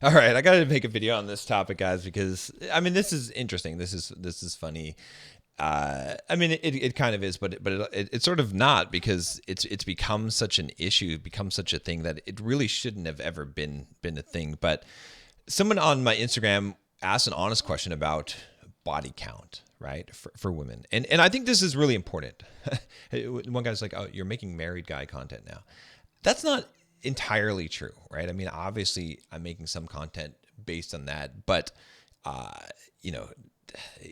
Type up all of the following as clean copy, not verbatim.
All right, I got to make a video on this topic, guys, because I mean, this is interesting. This is funny. I mean, it kind of is, but it's sort of not because it's become such an issue, become such a thing that it really shouldn't have ever been a thing. But someone on my Instagram asked an honest question about body count, right, for women, and I think this is really important. One guy's like, "Oh, you're making married guy content now." That's not entirely true, right? I mean, obviously, I'm making some content based on that, but uh, you know,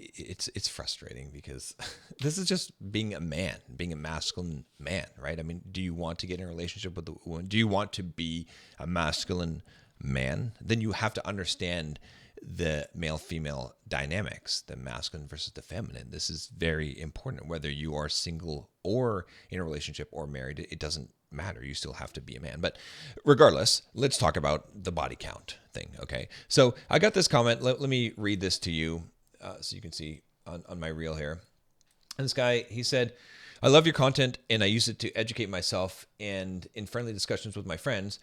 it's frustrating because this is just being a man, being a masculine man, right? I mean, do you want to get in a relationship with a woman? Do you want to be a masculine man? Then you have to understand the male female dynamics, the masculine versus the feminine. This is very important. Whether you are single or in a relationship or married, it doesn't matter. You still have to be a man. But regardless, let's talk about the body count thing. Okay. So I got this comment. Let me read this to you so you can see on my reel here. And this guy, he said, I love your content and I use it to educate myself and in friendly discussions with my friends.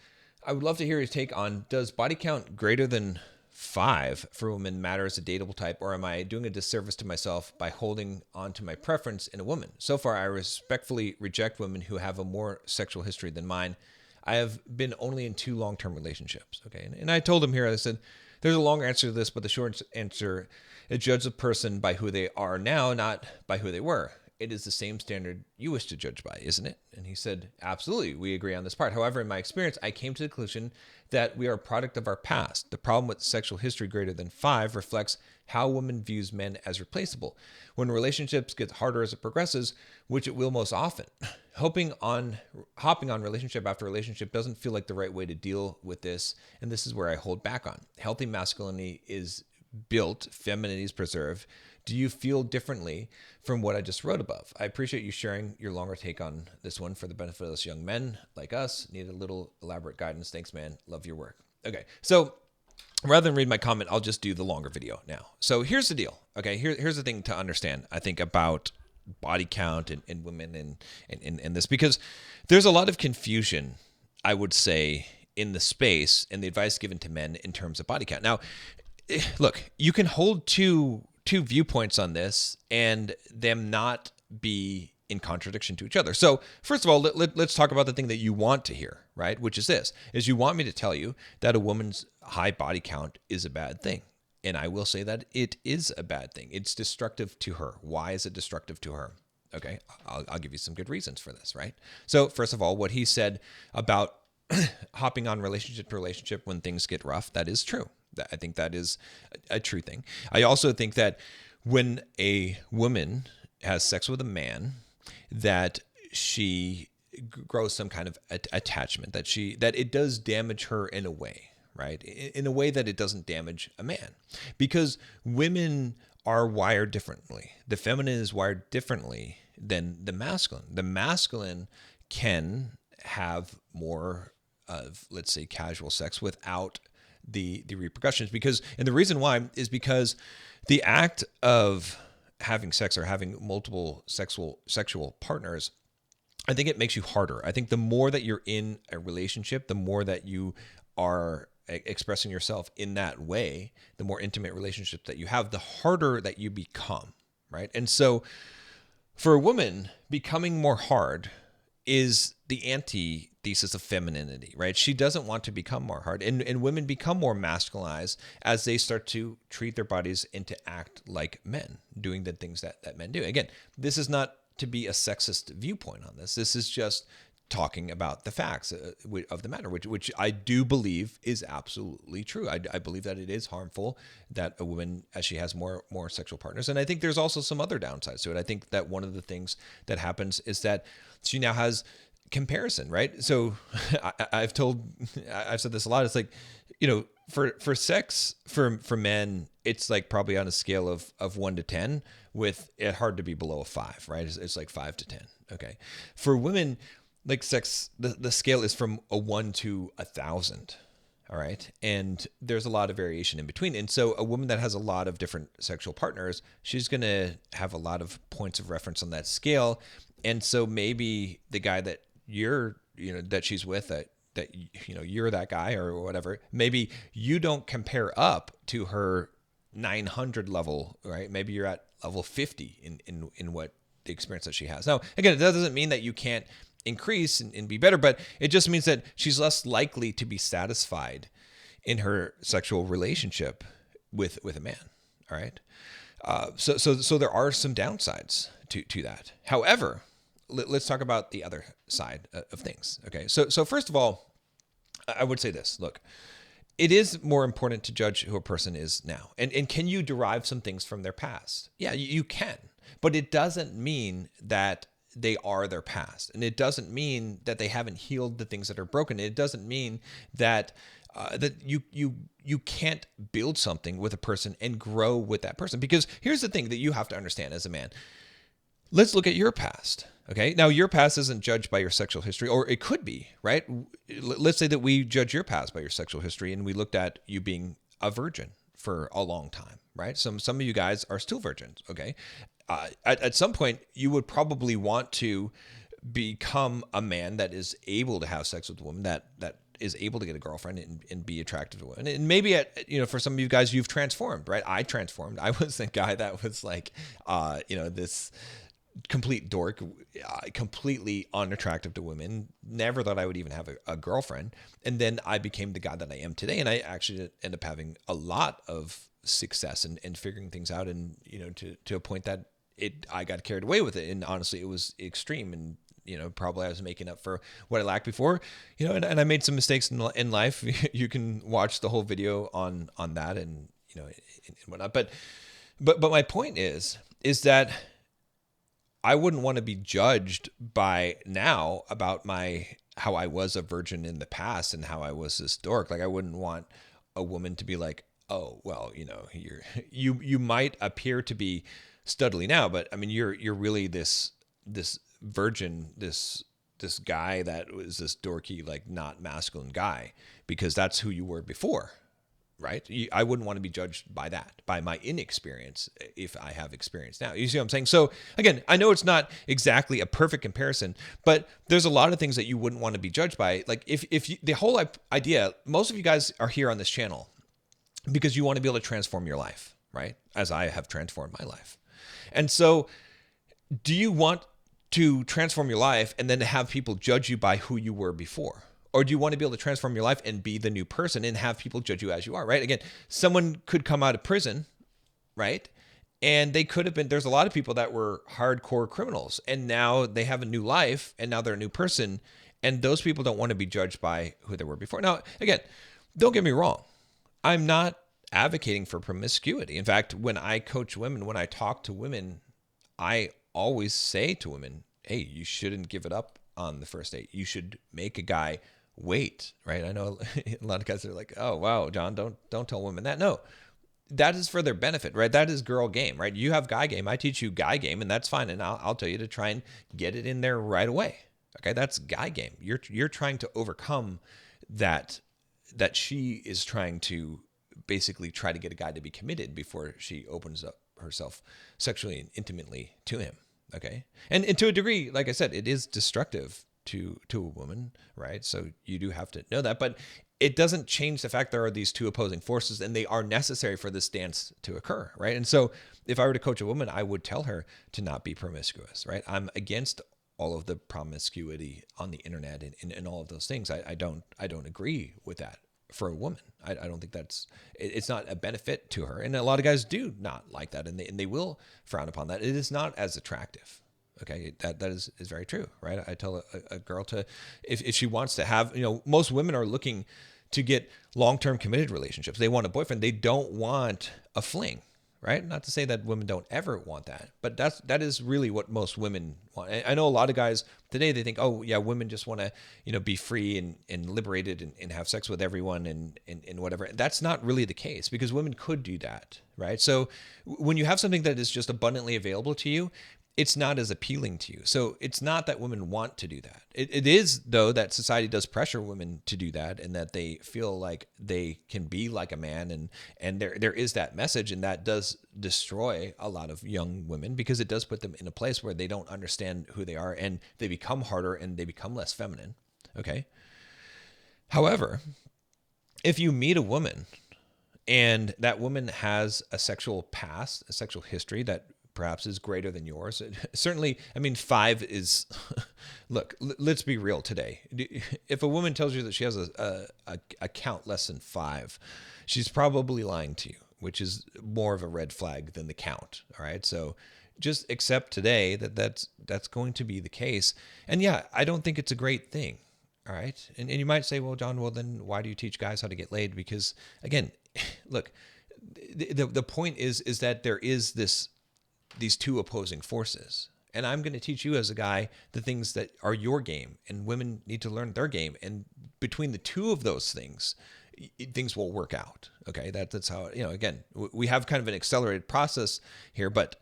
I would love to hear your take on, does body count greater than 5 for women matter as a dateable type, or am I doing a disservice to myself by holding on to my preference in a woman? So far, I respectfully reject women who have a more sexual history than mine. I have been only in 2 long-term relationships. Okay. And I told him here, I said, there's a long answer to this, but the short answer is judge a person by who they are now, not by who they were. It is the same standard you wish to judge by, isn't it? And he said, absolutely, we agree on this part. However, in my experience, I came to the conclusion that we are a product of our past. The problem with sexual history greater than 5 reflects how women views men as replaceable. When relationships get harder as it progresses, which it will most often, hopping on relationship after relationship doesn't feel like the right way to deal with this. And this is where I hold back on. Healthy masculinity is built, femininity is preserved. Do you feel differently from what I just wrote above? I appreciate you sharing your longer take on this one for the benefit of us young men like us. Need a little elaborate guidance. Thanks, man. Love your work. Okay, so rather than read my comment, I'll just do the longer video now. So here's the deal. Okay, here's the thing to understand, I think, about body count and women and this, because there's a lot of confusion, I would say, in the space and the advice given to men in terms of body count. Now, look, you can hold two viewpoints on this and them not be in contradiction to each other. So first of all, let's talk about the thing that you want to hear, right? Which is this, is you want me to tell you that a woman's high body count is a bad thing. And I will say that it is a bad thing. It's destructive to her. Why is it destructive to her? Okay, I'll give you some good reasons for this, right? So first of all, what he said about hopping on relationship to relationship when things get rough, that is true. I think that is a true thing. I also think that when a woman has sex with a man, that she grows some kind of attachment, that it does damage her in a way, right? In a way that it doesn't damage a man, because women are wired differently. The feminine is wired differently than the masculine. The masculine can have more of, let's say, casual sex without the repercussions, and the reason why is because the act of having sex or having multiple sexual partners, I think it makes you harder. I think the more that you're in a relationship, the more that you are expressing yourself in that way, the more intimate relationships that you have, the harder that you become, right? And so for a woman, becoming more hard is the antithesis of femininity, right? She doesn't want to become more hard. And women become more masculinized as they start to treat their bodies and to act like men, doing the things that men do. Again, this is not to be a sexist viewpoint on this. This is just talking about the facts of the matter, which I do believe is absolutely true. I believe that it is harmful that a woman, as she has more sexual partners. And I think there's also some other downsides to it. I think that one of the things that happens is that she now has comparison, right? So I've said this a lot. It's like, for sex, for men, it's like probably on a scale of 1 to 10, with it hard to be below a 5, right? It's like 5 to 10. Okay. For women, like sex, the scale is from a 1 to 1,000. All right. And there's a lot of variation in between. And so a woman that has a lot of different sexual partners, she's going to have a lot of points of reference on that scale. And so maybe the guy that that she's with, that you're that guy or whatever. Maybe you don't compare up to her 900 level, right? Maybe you're at level 50 in what the experience that she has. Now, again, that doesn't mean that you can't increase and be better, but it just means that she's less likely to be satisfied in her sexual relationship with a man. All right. So there are some downsides to that. However, let's talk about the other side of things. Okay. So first of all, I would say this, look, it is more important to judge who a person is now. And can you derive some things from their past? Yeah, you can, but it doesn't mean that they are their past. And it doesn't mean that they haven't healed the things that are broken. It doesn't mean that that you can't build something with a person and grow with that person. Because here's the thing that you have to understand as a man. Let's look at your past. Okay. Now, your past isn't judged by your sexual history, or it could be, right? Let's say that we judge your past by your sexual history, and we looked at you being a virgin for a long time, right? Some of you guys are still virgins. Okay. At some point, you would probably want to become a man that is able to have sex with a woman that is able to get a girlfriend and be attractive to women. And maybe for some of you guys, you've transformed, right? I transformed. I was the guy that was like, this complete dork, completely unattractive to women, never thought I would even have a girlfriend. And then I became the guy that I am today. And I actually end up having a lot of success and figuring things out. And, to a point that I got carried away with it. And honestly, it was extreme. And, probably I was making up for what I lacked before, and I made some mistakes in life. You can watch the whole video on that and whatnot. But my point is that I wouldn't want to be judged by now about how I was a virgin in the past and how I was this dork. Like, I wouldn't want a woman to be like, oh, well, you might appear to be studly now, but I mean, you're really this virgin, this guy that was this dorky, like, not masculine guy, because that's who you were before, right? I wouldn't want to be judged by that, by my inexperience, if I have experience now. You see what I'm saying? So again, I know it's not exactly a perfect comparison, but there's a lot of things that you wouldn't want to be judged by. Like, if the whole idea, most of you guys are here on this channel because you want to be able to transform your life, right? As I have transformed my life. And so do you want to transform your life and then to have people judge you by who you were before? Or do you want to be able to transform your life and be the new person and have people judge you as you are, right? Again, someone could come out of prison, right? And they could have been, there's a lot of people that were hardcore criminals and now they have a new life and now they're a new person. And those people don't want to be judged by who they were before. Now, again, don't get me wrong. I'm not advocating for promiscuity. In fact, when I coach women, when I talk to women, I always say to women, hey, you shouldn't give it up on the first date. You should make a guy wait, right? I know a lot of guys are like, oh, wow, John, don't tell women that. No, that is for their benefit, right? That is girl game, right? You have guy game. I teach you guy game, and that's fine. And I'll tell you to try and get it in there right away. Okay, that's guy game. You're trying to overcome that she is trying to basically try to get a guy to be committed before she opens up herself sexually and intimately to him. Okay. And to a degree, like I said, it is destructive to a woman, right? So you do have to know that, but it doesn't change the fact there are these two opposing forces and they are necessary for this dance to occur, right? And so if I were to coach a woman, I would tell her to not be promiscuous, right? I'm against all of the promiscuity on the internet and all of those things. I don't agree with that for a woman. I don't think it's not a benefit to her. And a lot of guys do not like that. And they will frown upon that. It is not as attractive. Okay. That is very true. Right. I tell a girl if she wants to have, most women are looking to get long-term committed relationships. They want a boyfriend. They don't want a fling. Right. Not to say that women don't ever want that, but that is really what most women want. I know a lot of guys today, they think, oh yeah, women just want to, be free and liberated and have sex with everyone and whatever. That's not really the case because women could do that. Right. So when you have something that is just abundantly available to you, it's not as appealing to you. So it's not that women want to do that. It is, though, that society does pressure women to do that and that they feel like they can be like a man. And there is that message, and that does destroy a lot of young women because it does put them in a place where they don't understand who they are and they become harder and they become less feminine. Okay. However, if you meet a woman and that woman has a sexual past, a sexual history that perhaps is greater than yours, certainly, I mean, 5 is, look, let's be real today. If a woman tells you that she has a count less than 5, she's probably lying to you, which is more of a red flag than the count. All right. So just accept today that that's going to be the case. And yeah, I don't think it's a great thing. All right. And you might say, well, John, well, then why do you teach guys how to get laid? Because again, look, the point is that there is these two opposing forces. And I'm going to teach you as a guy the things that are your game, and women need to learn their game. And between the two of those things, things will work out. Okay. That's how, again, we have kind of an accelerated process here, but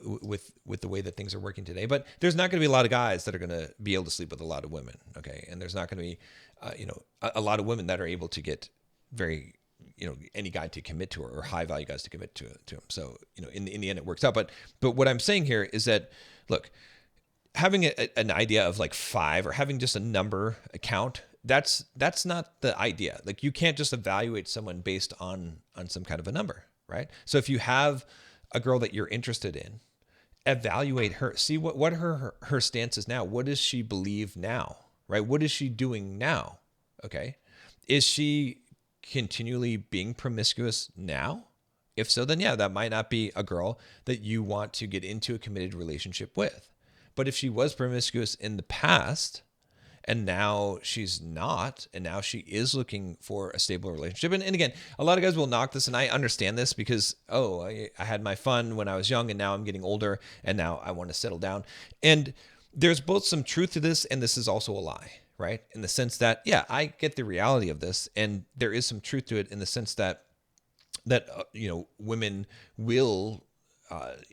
with the way that things are working today. But there's not going to be a lot of guys that are going to be able to sleep with a lot of women. Okay. And there's not going to be, a lot of women that are able to get very, any guy to commit to her, or high value guys to commit to him. So, in the end it works out. But what I'm saying here is that, look, having an idea of like 5 or having just a number, a count, that's not the idea. Like, you can't just evaluate someone based on some kind of a number, right? So if you have a girl that you're interested in, evaluate her, see what her stance is now. What does she believe now, right? What is she doing now? Okay. Is she continually being promiscuous now? If so, then yeah, that might not be a girl that you want to get into a committed relationship with. But if she was promiscuous in the past, and now she's not, and now she is looking for a stable relationship. And again, a lot of guys will knock this, and I understand this because, I had my fun when I was young, and now I'm getting older, and now I want to settle down. And there's both some truth to this, and this is also a lie, right? In the sense that, yeah, I get the reality of this, and there is some truth to it in the sense that women will,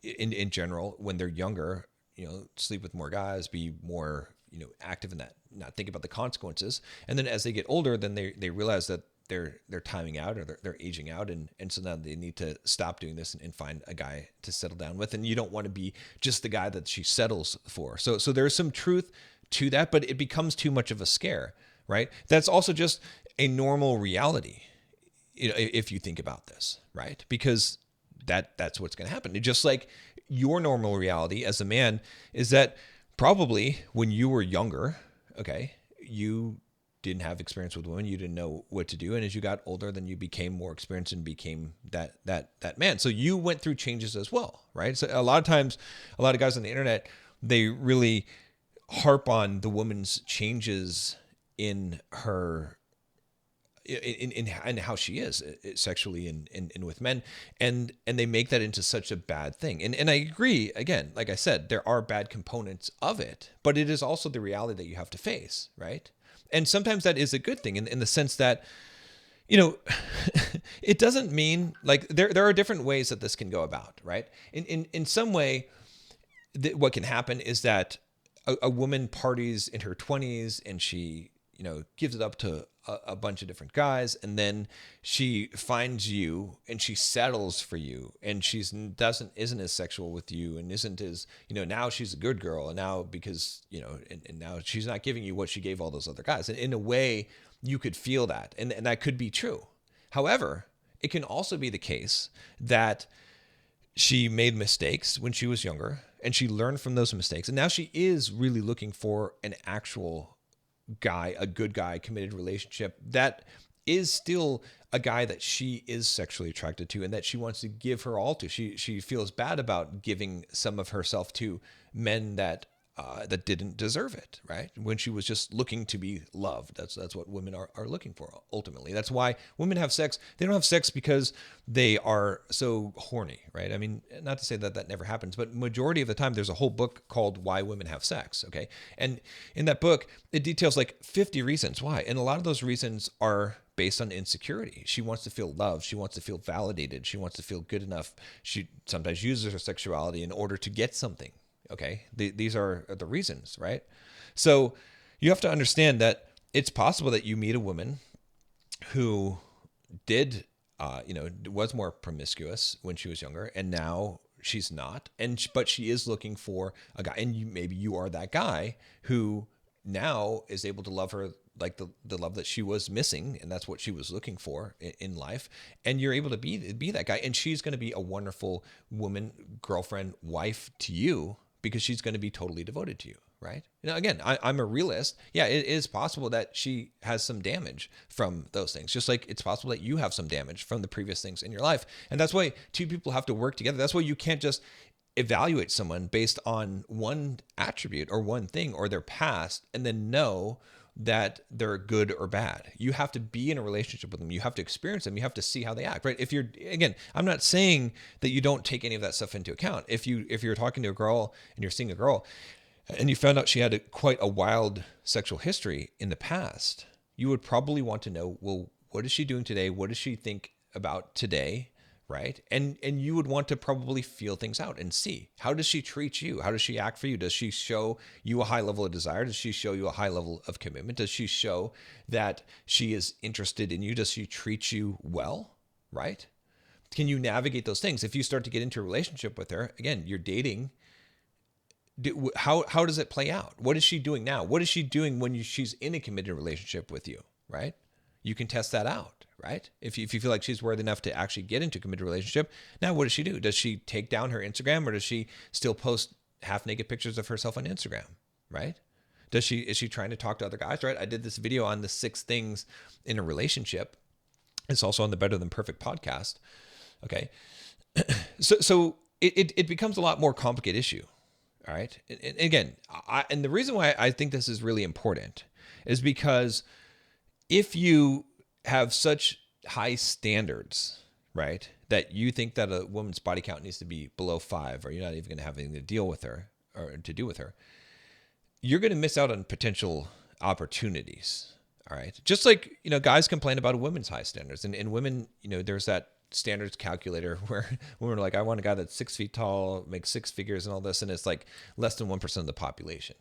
in general, when they're younger, sleep with more guys, be more, active in that, not think about the consequences. And then as they get older, then they realize that they're timing out, or they're aging out. And so now they need to stop doing this and find a guy to settle down with. And you don't want to be just the guy that she settles for. So there's some truth to that, but it becomes too much of a scare, right? That's also just a normal reality, if you think about this, right? Because that's what's going to happen. Just like your normal reality as a man is that probably when you were younger, okay, you didn't have experience with women, you didn't know what to do, and as you got older, then you became more experienced and became that man. So you went through changes as well, right? So a lot of times, a lot of guys on the internet, they really harp on the woman's changes in her in how she is sexually and with men, and they make that into such a bad thing. And I agree, again, like I said, there are bad components of it, but it is also the reality that you have to face, right? And sometimes that is a good thing in the sense that, it doesn't mean, like, there are different ways that this can go about, right? In some way, what can happen is that a woman parties in her 20s and she, gives it up to a bunch of different guys, and then she finds you and she settles for you, and isn't as sexual with you, and isn't as, now she's a good girl, and now because, and now she's not giving you what she gave all those other guys. And in a way, you could feel that, and that could be true. However, it can also be the case that she made mistakes when she was younger, and she learned from those mistakes, and now she is really looking for an actual guy, a good guy, committed relationship that is still a guy that she is sexually attracted to and that she wants to give her all to. She feels bad about giving some of herself to men that didn't deserve it, right? When she was just looking to be loved. That's what women are looking for ultimately. That's why women have sex. They don't have sex because they are so horny, right? I mean, not to say that never happens, but majority of the time there's a whole book called Why Women Have Sex, okay? And in that book, it details like 50 reasons why. And a lot of those reasons are based on insecurity. She wants to feel loved. She wants to feel validated. She wants to feel good enough. She sometimes uses her sexuality in order to get something. Okay, these are the reasons, right? So you have to understand that it's possible that you meet a woman who did, was more promiscuous when she was younger, and now she's not, but she is looking for a guy, and maybe you are that guy who now is able to love her like the love that she was missing, and that's what she was looking for in life. And you're able to be that guy, and she's going to be a wonderful woman, girlfriend, wife to you, because she's going to be totally devoted to you, right? Now, again, I'm a realist. Yeah, it is possible that she has some damage from those things, just like it's possible that you have some damage from the previous things in your life. And that's why two people have to work together. That's why you can't just evaluate someone based on one attribute or one thing or their past and then know that they're good or bad. You have to be in a relationship with them. You have to experience them. You have to see how they act, right? If you're, again, I'm not saying that you don't take any of that stuff into account. If you're talking to a girl and you're seeing a girl and you found out she had quite a wild sexual history in the past, you would probably want to know, well, what is she doing today? What does she think about today? Right. And you would want to probably feel things out and see, how does she treat you? How does she act for you? Does she show you a high level of desire? Does she show you a high level of commitment? Does she show that she is interested in you? Does she treat you well? Right. Can you navigate those things? If you start to get into a relationship with her, again, you're dating. How does it play out? What is she doing now? What is she doing when she's in a committed relationship with you? Right. You can test that out, right? If you feel like she's worthy enough to actually get into a committed relationship, now what does she do? Does she take down her Instagram, or does she still post half naked pictures of herself on Instagram, right? Is she trying to talk to other guys, right? I did this video on the 6 things in a relationship. It's also on the Better Than Perfect podcast. Okay. So it becomes a lot more complicated issue. All right. And again, and the reason why I think this is really important is because if you have such high standards, right, that you think that a woman's body count needs to be below 5, or you're not even going to have anything to deal with her or to do with her, you're going to miss out on potential opportunities. All right. Just like, guys complain about a women's high standards, and women, there's that standards calculator where women are like, I want a guy that's 6 feet tall, makes 6 figures and all this. And it's like less than 1% of the population.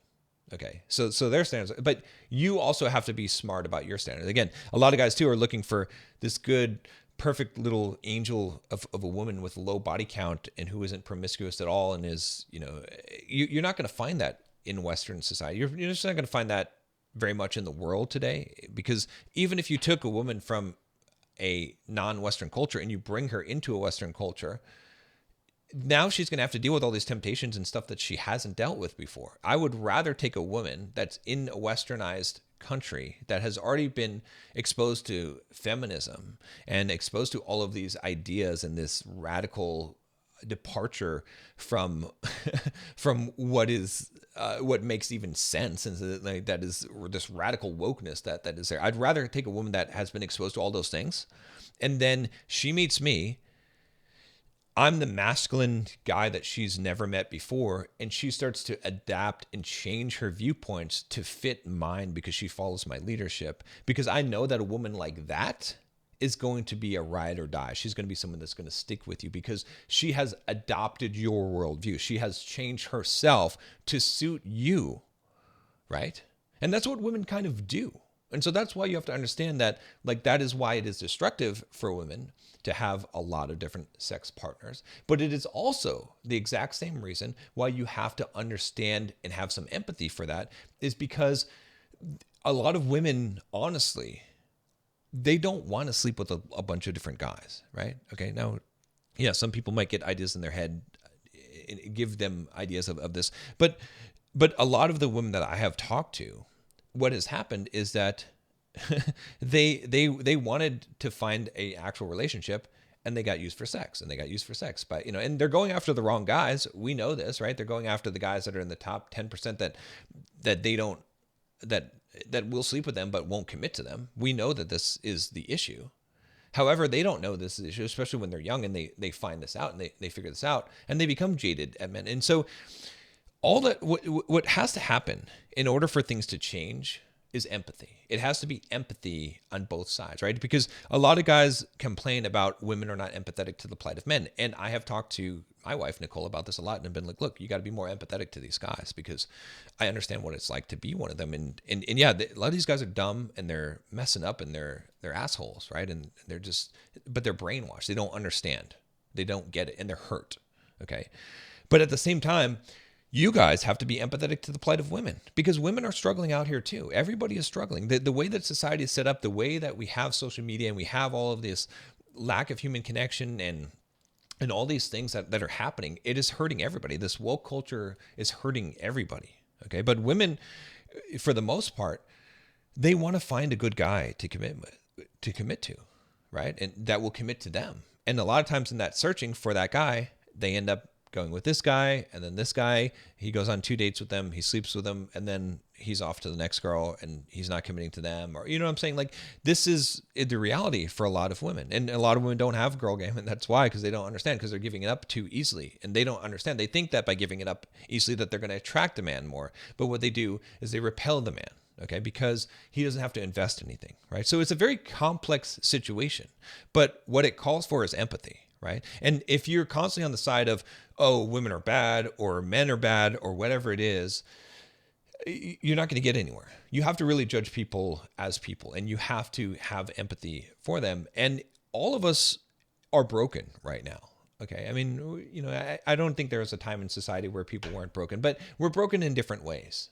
Okay. So their standards, but you also have to be smart about your standards. Again, a lot of guys too are looking for this good, perfect little angel of a woman with low body count and who isn't promiscuous at all. And is, you're not going to find that in Western society. You're just not going to find that very much in the world today, because even if you took a woman from a non-Western culture and you bring her into a Western culture, now she's going to have to deal with all these temptations and stuff that she hasn't dealt with before. I would rather take a woman that's in a westernized country that has already been exposed to feminism and exposed to all of these ideas and this radical departure from what makes even sense, and that is this radical wokeness that is there. I'd rather take a woman that has been exposed to all those things, and then she meets me. I'm the masculine guy that she's never met before, and she starts to adapt and change her viewpoints to fit mine because she follows my leadership. Because I know that a woman like that is going to be a ride or die. She's going to be someone that's going to stick with you because she has adopted your worldview. She has changed herself to suit you, right? And that's what women kind of do. And so that's why you have to understand that, that is why it is destructive for women to have a lot of different sex partners. But it is also the exact same reason why you have to understand and have some empathy for that, is because a lot of women, honestly, they don't want to sleep with a bunch of different guys, right? Okay, now, yeah, some people might get ideas in their head, give them ideas of this. But a lot of the women that I have talked to, what has happened is that they wanted to find a actual relationship, and they got used for sex, but and they're going after the wrong guys. We know this, right? They're going after the guys that are in the top 10% that they don't, that will sleep with them but won't commit to them. We know that this is the issue. However, they don't know this is the issue, especially when they're young and they find this out and they figure this out and they become jaded at men. And so all that, what has to happen in order for things to change is empathy. It has to be empathy on both sides, right? Because a lot of guys complain about women are not empathetic to the plight of men. And I have talked to my wife, Nicole, about this a lot, and have been like, look, you got to be more empathetic to these guys because I understand what it's like to be one of them. And yeah, a lot of these guys are dumb and they're messing up and they're assholes, right? And but they're brainwashed. They don't understand. They don't get it and they're hurt. Okay. But at the same time, You guys have to be empathetic to the plight of women, because women are struggling out here too. Everybody is struggling. The way that society is set up, the way that we have social media and we have all of this lack of human connection and all these things that are happening, it is hurting everybody. This woke culture is hurting everybody. Okay. But women, for the most part, they want to find a good guy to commit to, right? And that will commit to them. And a lot of times in that searching for that guy, they end up going with this guy, and then this guy, he goes on 2 dates with them, he sleeps with them, and then he's off to the next girl and he's not committing to them. Or, you know what I'm saying? Like, this is the reality for a lot of women. And a lot of women don't have girl game, and that's why, because they don't understand, because they're giving it up too easily. And they don't understand. They think that by giving it up easily that they're going to attract a man more. But what they do is they repel the man. Okay, because he doesn't have to invest anything, right? So it's a very complex situation, but what it calls for is empathy, right? And if you're constantly on the side of, oh, women are bad or men are bad or whatever it is, you're not going to get anywhere. You have to really judge people as people, and you have to have empathy for them. And all of us are broken right now. Okay. I mean, you know, I don't think there was a time in society where people weren't broken, but we're broken in different ways.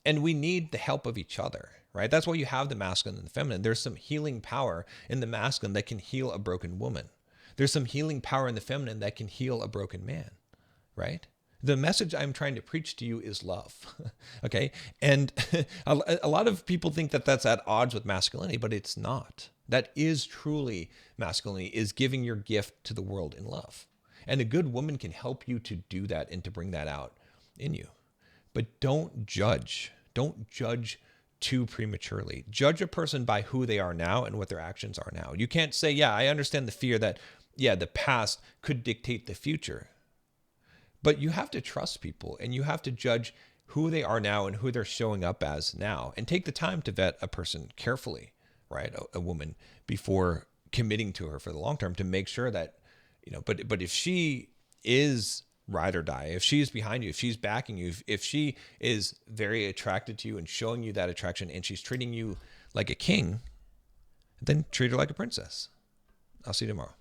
And we need the help of each other, right? That's why you have the masculine and the feminine. There's some healing power in the masculine that can heal a broken woman. There's some healing power in the feminine that can heal a broken man, right? The message I'm trying to preach to you is love, okay? And a lot of people think that that's at odds with masculinity, but it's not. That is truly masculinity, is giving your gift to the world in love. And a good woman can help you to do that and to bring that out in you. But don't judge. Don't judge too prematurely. Judge a person by who they are now and what their actions are now. You can't say, yeah, I understand the fear that, yeah, the past could dictate the future. But you have to trust people, and you have to judge who they are now and who they're showing up as now, and take the time to vet a person carefully, right? A woman, before committing to her for the long term, to make sure that, you know, but if she is ride or die, if she's behind you, if she's backing you, if she is very attracted to you and showing you that attraction, and she's treating you like a king, then treat her like a princess. I'll see you tomorrow.